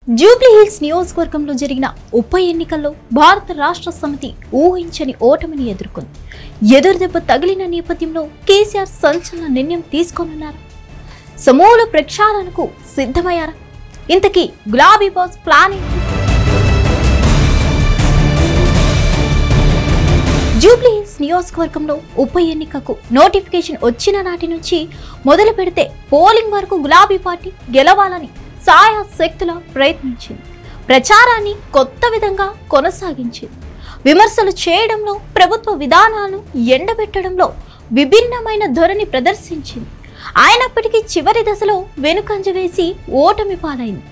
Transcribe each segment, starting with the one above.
Jubilee hills నియోజకవర్గంలో జరిగిన ఉప ఎన్నికల్లో భారత రాష్ట్ర సమితి ఊహించని ఓటమిని ఎదుర్కొంది. ఎదురుదెబ్బ తగిలిన నేపథ్యంలో కేసీఆర్ సంచలన నిర్ణయం తీసుకోనున్నారు. సమూల ప్రక్షాళనకు సిద్ధమయ్యారా? ఇంతకీ గులాబీ బాస్ ప్లాన్ ఏంటి? జూబ్లీ హిల్స్ నియోజకవర్గంలో ఉప ఎన్నికకు నోటిఫికేషన్ వచ్చిన నాటి నుంచి మొదలు పెడితే పోలింగ్ వరకు గులాబీ పార్టీ గెలవాలని సాయశక్తులా ప్రయత్నించింది. ప్రచారాన్ని కొత్త విధంగా కొనసాగించింది. విమర్శలు చేయడంలో, ప్రభుత్వ విధానాలను ఎండబెట్టడంలో విభిన్నమైన ధోరణి ప్రదర్శించింది. అయినప్పటికీ చివరి దశలో వెనుకంజ వేసి ఓటమి పాలైంది.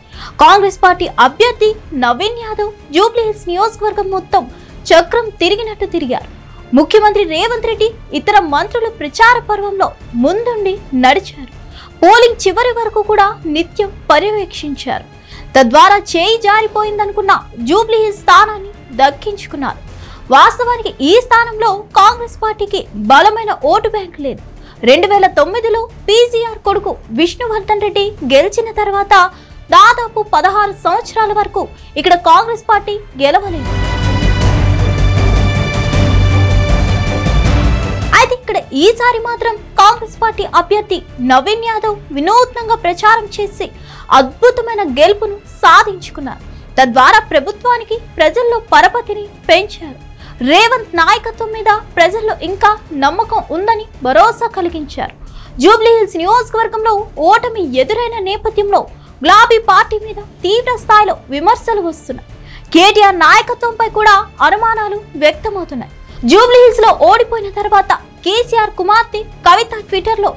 కాంగ్రెస్ పార్టీ అభ్యర్థి నవీన్ యాదవ్ జూబ్లీ హిల్స్ నియోజకవర్గం మొత్తం చక్రం తిరిగినట్టు తిరిగారు. ముఖ్యమంత్రి రేవంత్ రెడ్డి, ఇతర మంత్రుల ప్రచార పర్వంలో ముందుండి నడిచారు. పోలింగ్ చివరి వరకు కూడా నిత్యం పర్యవేక్షించారు. తద్వారా చేయి జారిపోయిందనుకున్న జూబ్లీ హిల్స్ స్థానాన్ని దక్కించుకున్నారు. వాస్తవానికి ఈ స్థానంలో కాంగ్రెస్ పార్టీకి బలమైన ఓటు బ్యాంక్ లేదు. 2009లో పీజీఆర్ కొడుకు విష్ణువర్ధన్ రెడ్డి గెలిచిన తర్వాత దాదాపు 16 సంవత్సరాల వరకు ఇక్కడ కాంగ్రెస్ పార్టీ గెలవలేదు. అయితే ఇక్కడ ఈసారి మాత్రం కాంగ్రెస్ పార్టీ అభ్యర్థి నవీన్ యాదవ్ వినూత్నంగా ప్రచారం చేసి అద్భుతమైన గెలుపును సాధించుకున్నారు. తద్వారా ప్రభుత్వానికి ప్రజల్లో పరపతిని పెంచారు. రేవంత్ నాయకత్వం మీద ప్రజల్లో ఇంకా నమ్మకం ఉందని భరోసా కలిగించారు. జూబ్లీ హిల్స్ నియోజకవర్గంలో ఓటమి ఎదురైన నేపథ్యంలో గులాబీ పార్టీ మీద తీవ్ర స్థాయిలో విమర్శలు వస్తున్నాయి. కేటీఆర్ నాయకత్వంపై కూడా అనుమానాలు వ్యక్తమవుతున్నాయి. జూబ్లీ హిల్స్ లో ఓడిపోయిన తర్వాత కేసీఆర్ కుమార్తె కవిత ట్విట్టర్ లో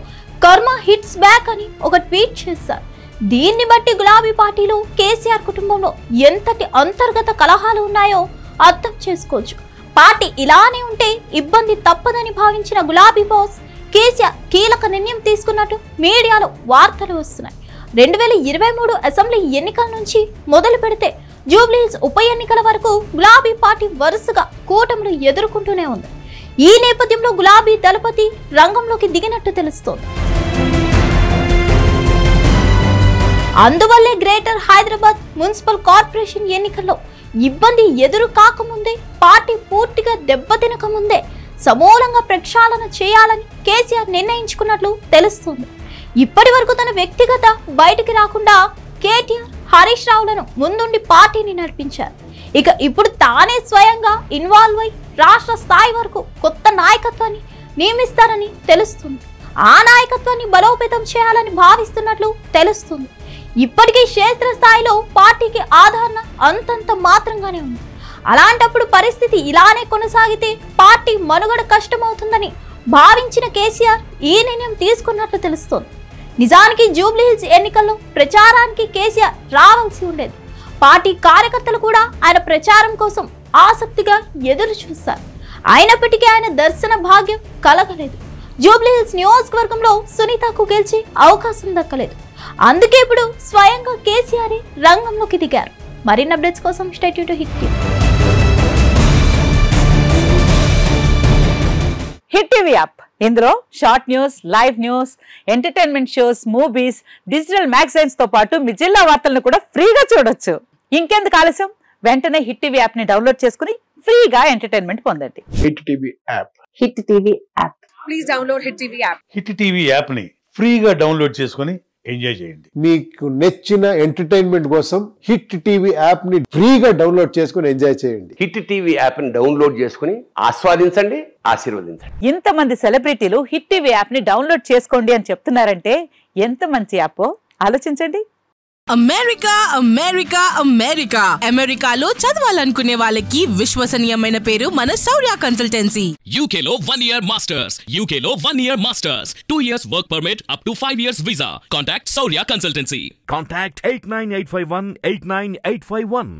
కర్మ హిట్స్ బ్యాక్ అని ఒక ట్వీట్ చేశారు. దీన్ని బట్టి గులాబీ పార్టీలో కేసీఆర్ కుటుంబంలో ఎంతటి అంతర్గత కలహాలు ఉన్నాయో అర్థం చేసుకోవచ్చు. పార్టీ ఇలానే ఉంటే ఇబ్బంది తప్పదని భావించిన గులాబీ బాస్ కేసీఆర్ కీలక నిర్ణయం తీసుకున్నట్టు మీడియాలో వార్తలు వస్తున్నాయి. 2023 అసెంబ్లీ ఎన్నికల నుంచి మొదలు పెడితే జూబ్లీ హిల్స్ ఉప ఎన్నికల వరకు గులాబీ పార్టీ వరుసగా కూటములు ఎదుర్కొంటూనే ఉంది. ఈ నేపథ్యంలో గులాబీ దళపతి రంగంలోకి దిగినట్టు తెలుస్తోంది. అందువల్లే గ్రేటర్ హైదరాబాద్ మున్సిపల్ కార్పొరేషన్ ఎన్నికల్లో ఇబ్బంది ఎదురు కాకముందే, పార్టీ పూర్తిగా దెబ్బతినక ముందే సమూలంగా ప్రక్షాళన చేయాలని కేసీఆర్ నిర్ణయించుకున్నట్లు తెలుస్తుంది. ఇప్పటి వరకు తన వ్యక్తిగత బయటికి రాకుండా కేటీఆర్, హరీష్ రావులను ముందుండి పార్టీని నడిపించారు. ఇక ఇప్పుడు తానే స్వయంగా ఇన్వాల్వ్ అయి రాష్ట్ర స్థాయి వరకు కొత్త నాయకత్వాన్ని నియమిస్తారని తెలుస్తుంది. ఆ నాయకత్వాన్ని బలోపేతం చేయాలని భావిస్తున్నట్లు తెలుస్తుంది. ఇప్పటికీ క్షేత్రస్థాయిలో పార్టీకి ఆదరణ అంతంత మాత్రంగానే ఉంది. అలాంటప్పుడు పరిస్థితి ఇలానే కొనసాగితే పార్టీ మనుగడ కష్టమవుతుందని భావించిన కేసీఆర్ ఈ నిర్ణయం తీసుకున్నట్లు తెలుస్తోంది. నిజానికి జూబ్లీ హిల్స్ ఎన్నికల్లో ప్రచారానికి కేసీఆర్ రావాల్సి ఉండేది. పార్టీ కార్యకర్తలు కూడా ఆయన ప్రచారం కోసం ఆసక్తిగా ఎదురు చూశారు. అయినప్పటికీ ఆయన దర్శన భాగ్యం కలగలేదు. జూబ్లీ హిల్స్ నియోజకవర్గంలో సునీతకు గెలిచే అవకాశం దక్కలేదు. అందుకే ఇప్పుడు స్వయంగా కేసీఆర్ రంగంలోకి దిగారు. మరిన్ని అప్డేట్స్ కోసం stay tune to hit TV. Hit TV app, ఇందులో short news, live news, entertainment shows, movies, digital magazines తో పాటు మీ జిల్లా వార్తలను కూడా ఫ్రీగా చూడొచ్చు. ఇంకెందుకు ఆలస్యం, వెంటనే హిట్ టీవీ యాప్ ని డౌన్లోడ్ చేసుకుని ఫ్రీగా ఎంటర్టైన్మెంట్ పొందండి. Hit TV app. Hit TV app. Please download hit TV app. Hit TV app ని ఫ్రీగా డౌన్లోడ్ చేసుకుని ఎంజాయ్ చేయండి. మీకు నచ్చిన ఎంటర్టైన్మెంట్ కోసం హిట్ టీవీ యాప్ ని ఫ్రీగా డౌన్లోడ్ చేసుకుని ఎంజాయ్ చేయండి. హిట్ టీవీ యాప్ ని డౌన్లోడ్ చేసుకుని ఆస్వాదించండి, ఆశీర్వదించండి. ఇంతమంది సెలబ్రిటీలు హిట్ టీవీ యాప్ ని డౌన్లోడ్ చేసుకోండి అని చెప్తున్నారంటే ఎంత మంచి యాప్ ఆలోచించండి. అమెరికా అమెరికా అమెరికా అమెరికాలో చదవాలనుకునే వాళ్ళకి విశ్వసనీయమైన పేరు మన శౌర్య కన్సల్టెన్సీ. UK లో 1 year masters, UK లో 1 year masters, 2 years work permit up to 5 years visa. Contact Saurya Consultancy. Contact 89851 89851.